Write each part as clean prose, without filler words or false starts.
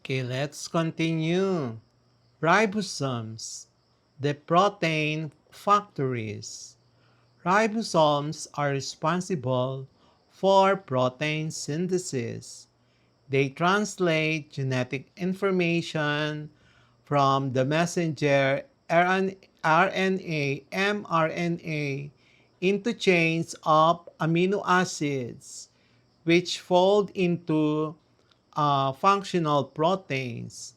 Okay, let's continue. Ribosomes, the protein factories. Ribosomes are responsible for protein synthesis. They translate genetic information from the messenger RNA, mRNA, into chains of amino acids, which fold into functional proteins.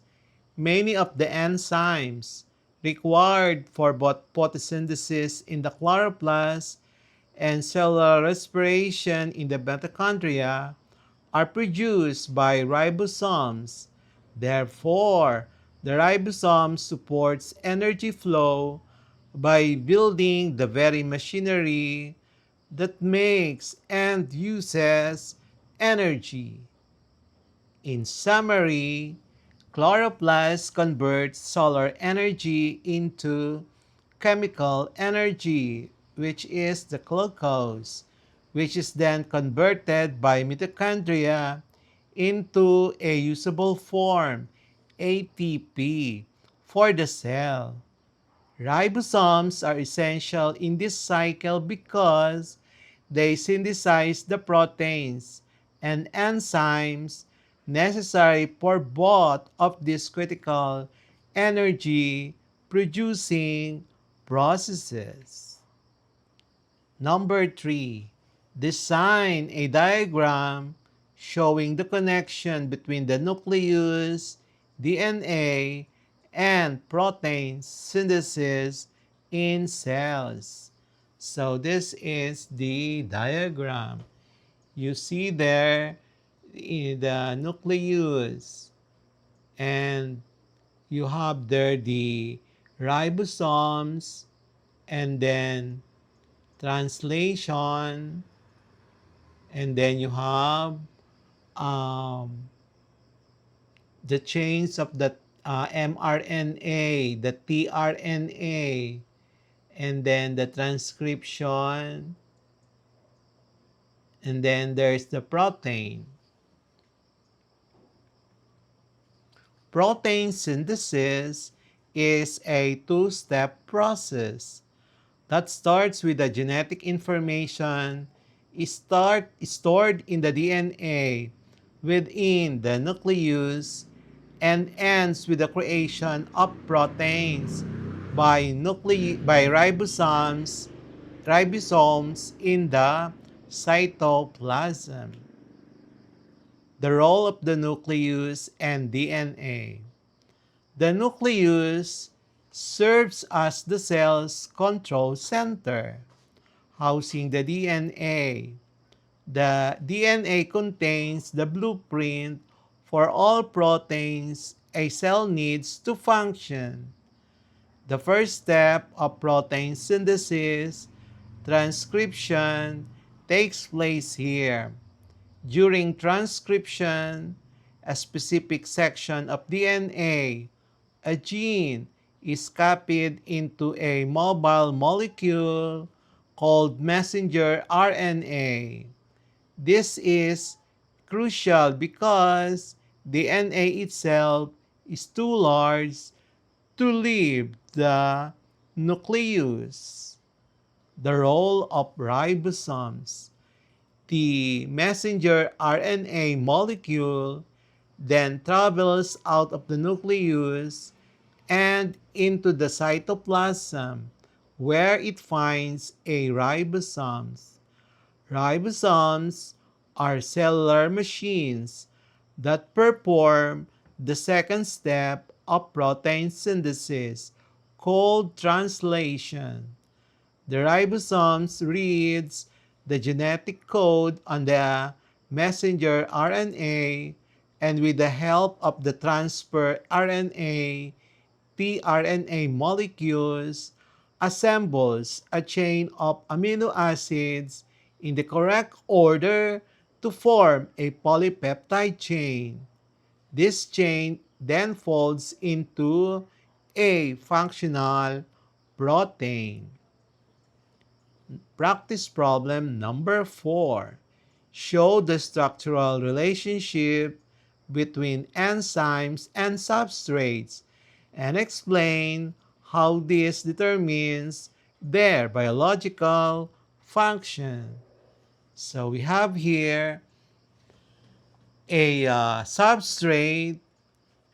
Many of the enzymes required for both photosynthesis in the chloroplast and cellular respiration in the mitochondria are produced by ribosomes. Therefore, the ribosome supports energy flow by building the very machinery that makes and uses energy. In summary, chloroplast converts solar energy into chemical energy, which is the glucose, which is then converted by mitochondria into a usable form, ATP, for the cell. Ribosomes are essential in this cycle because they synthesize the proteins and enzymes necessary for both of these critical energy producing processes. Number 3. Design a diagram showing the connection between the nucleus, DNA, and protein synthesis in cells. So this is the diagram. You see there the nucleus, and you have there the ribosomes, and then translation, and then you have um, the chains of the mRNA, the tRNA, and then the transcription, and then there's the protein. Protein synthesis is a two-step process that starts with the genetic information stored in the DNA within the nucleus and ends with the creation of proteins by ribosomes in the cytoplasm. The role of the nucleus and DNA. The nucleus serves as the cell's control center, housing the DNA. The DNA contains the blueprint for all proteins a cell needs to function. The first step of protein synthesis, transcription, takes place here. During transcription, a specific section of DNA, a gene, is copied into a mobile molecule called messenger RNA. This is crucial because DNA itself is too large to leave the nucleus. The role of ribosomes. The messenger RNA molecule then travels out of the nucleus and into the cytoplasm, where it finds a ribosomes. Ribosomes are cellular machines that perform the second step of protein synthesis, called translation. The ribosomes reads the genetic code on the messenger RNA, and with the help of the transfer RNA, tRNA molecules, assembles a chain of amino acids in the correct order to form a polypeptide chain. This chain then folds into a functional protein. Practice problem number 4. Show the structural relationship between enzymes and substrates and explain how this determines their biological function. So we have here a substrate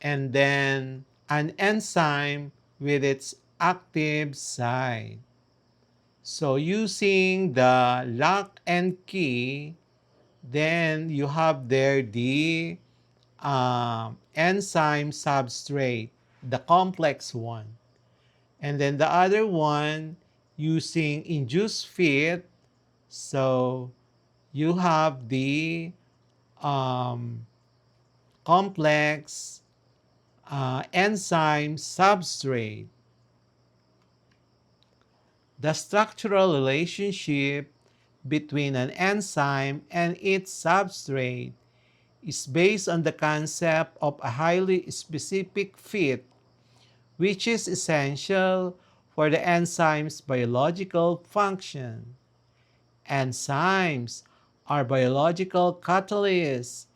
and then an enzyme with its active site. So using the lock and key, then you have there the enzyme substrate, the complex one. And then the other one using induced fit. So you have the um, complex enzyme substrate. The structural relationship between an enzyme and its substrate is based on the concept of a highly specific fit, which is essential for the enzyme's biological function. Enzymes are biological catalysts,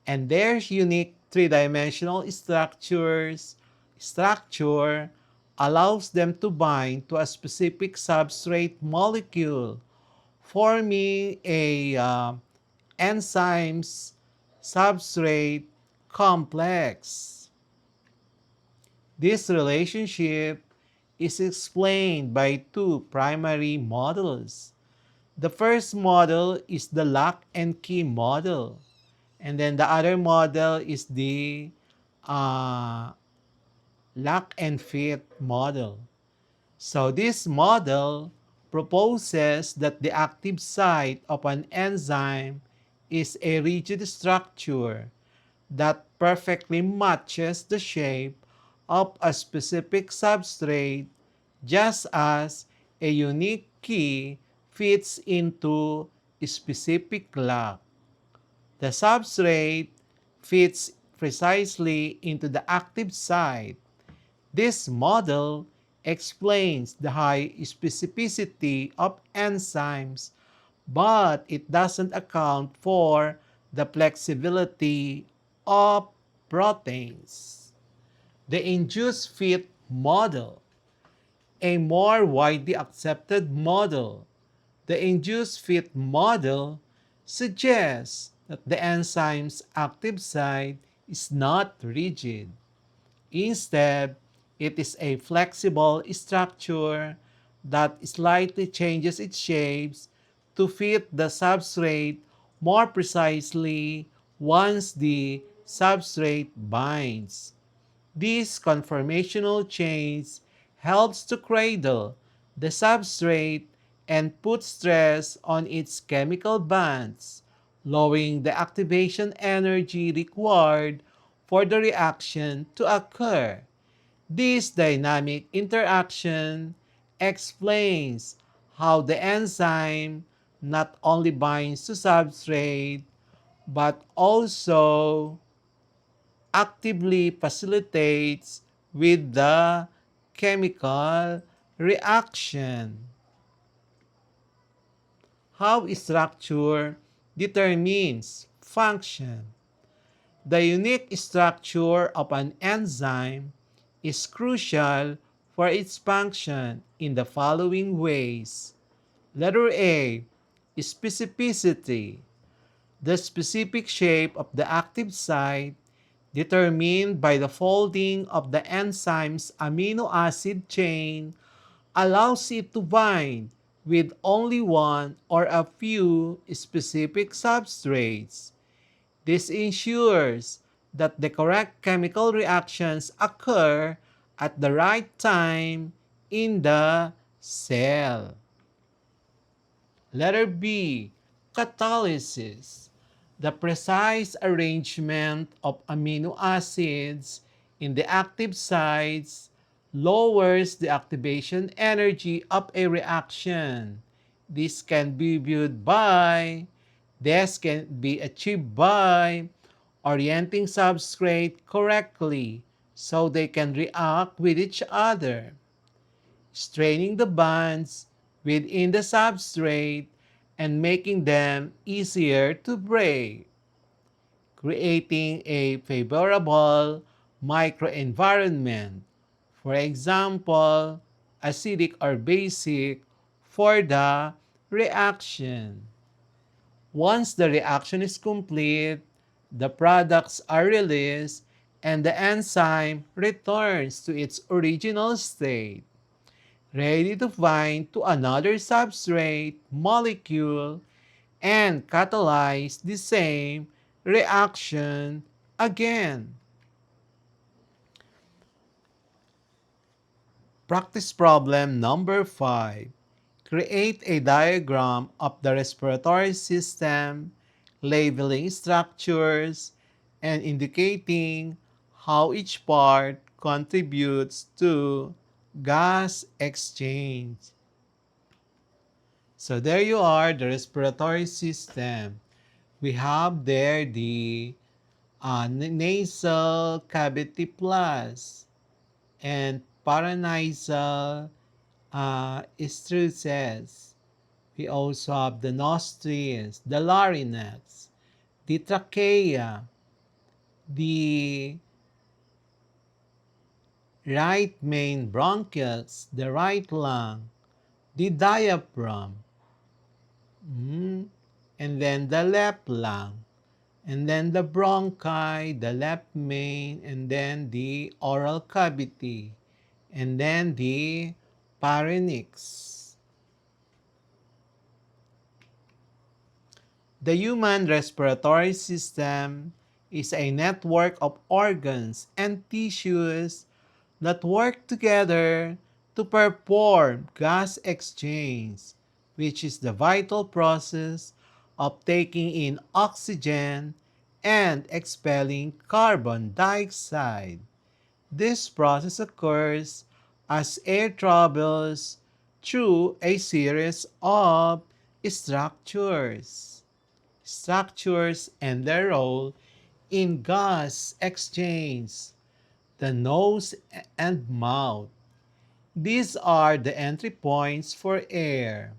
and their unique three-dimensional structure allows them to bind to a specific substrate molecule, forming a enzyme's substrate complex. This relationship is explained by two primary models. The first model is the lock and key model, and then the other model is the uh, lock and fit model. So this model proposes that the active site of an enzyme is a rigid structure that perfectly matches the shape of a specific substrate, just as a unique key fits into a specific lock. The substrate fits precisely into the active site. This model explains the high specificity of enzymes, but it doesn't account for the flexibility of proteins. The induced fit model, a more widely accepted model. The induced fit model suggests that the enzyme's active site is not rigid. Instead, it is a flexible structure that slightly changes its shapes to fit the substrate more precisely once the substrate binds. This conformational change helps to cradle the substrate and put stress on its chemical bonds, lowering the activation energy required for the reaction to occur. This dynamic interaction explains how the enzyme not only binds to substrate but also actively facilitates with the chemical reaction. How structure determines function. The unique structure of an enzyme is crucial for its function in the following ways. Letter A. Specificity. The specific shape of the active site determined by the folding of the enzyme's amino acid chain allows it to bind with only one or a few specific substrates. This ensures that the correct chemical reactions occur at the right time in the cell. Letter B. Catalysis. The precise arrangement of amino acids in the active sites lowers the activation energy of a reaction. This can be viewed by, this can be achieved by orienting substrate correctly so they can react with each other, straining the bonds within the substrate and making them easier to break. creating a favorable microenvironment. For example, acidic or basic for the reaction. Once the reaction is complete, the products are released and the enzyme returns to its original state, ready to bind to another substrate molecule and catalyze the same reaction again. Practice problem number 5. Create a diagram of the respiratory system, labeling structures, and indicating how each part contributes to gas exchange. So there you are, the respiratory system. We have there the nasal cavity plus and paranasal structures. We also have the nostrils, the larynx, the trachea, the right main bronchus, the right lung, the diaphragm, and then the left lung, and then the bronchi, the left main, and then the oral cavity, and then the pharynx. The human respiratory system is a network of organs and tissues that work together to perform gas exchange, which is the vital process of taking in oxygen and expelling carbon dioxide. This process occurs as air travels through a series of structures. Structures and their role in gas exchange, the nose and mouth. These are the entry points for air.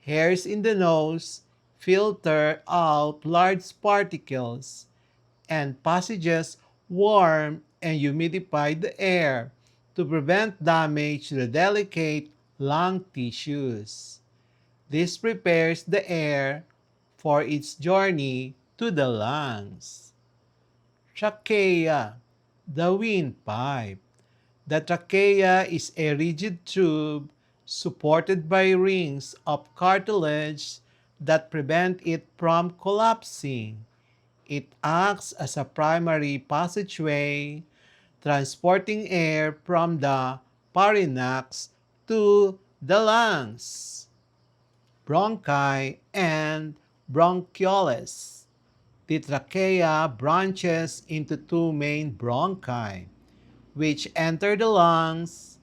Hairs in the nose filter out large particles, and passages warm and humidify the air to prevent damage to the delicate lung tissues. This prepares the air for its journey to the lungs. Trachea, the windpipe. The trachea is a rigid tube supported by rings of cartilage that prevent it from collapsing. It acts as a primary passageway, transporting air from the pharynx to the lungs. Bronchi and bronchioles. The trachea branches into two main bronchi, which enter the lungs.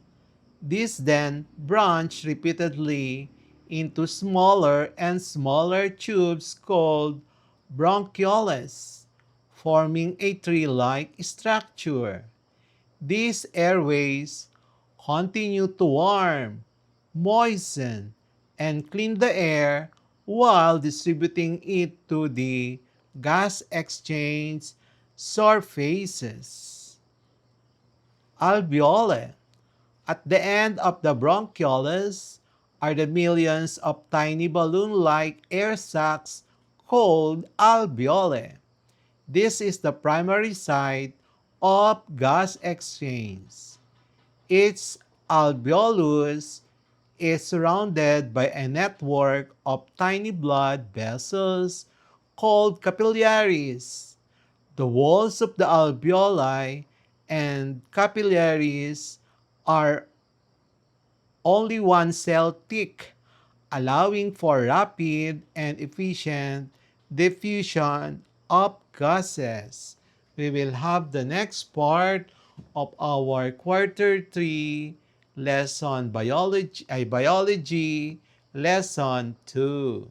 These then branch repeatedly into smaller and smaller tubes called bronchioles, forming a tree-like structure. These airways continue to warm, moisten, and clean the air while distributing it to the gas exchange surfaces. Alveoli. At the end of the bronchioles are the millions of tiny balloon-like air sacs called alveoli. This is the primary site of gas exchange. Each alveolus is surrounded by a network of tiny blood vessels called capillaries. The walls of the alveoli and capillaries are only one cell thick, allowing for rapid and efficient diffusion of gases. We will have the next part of our quarter 3 lesson biology lesson 2.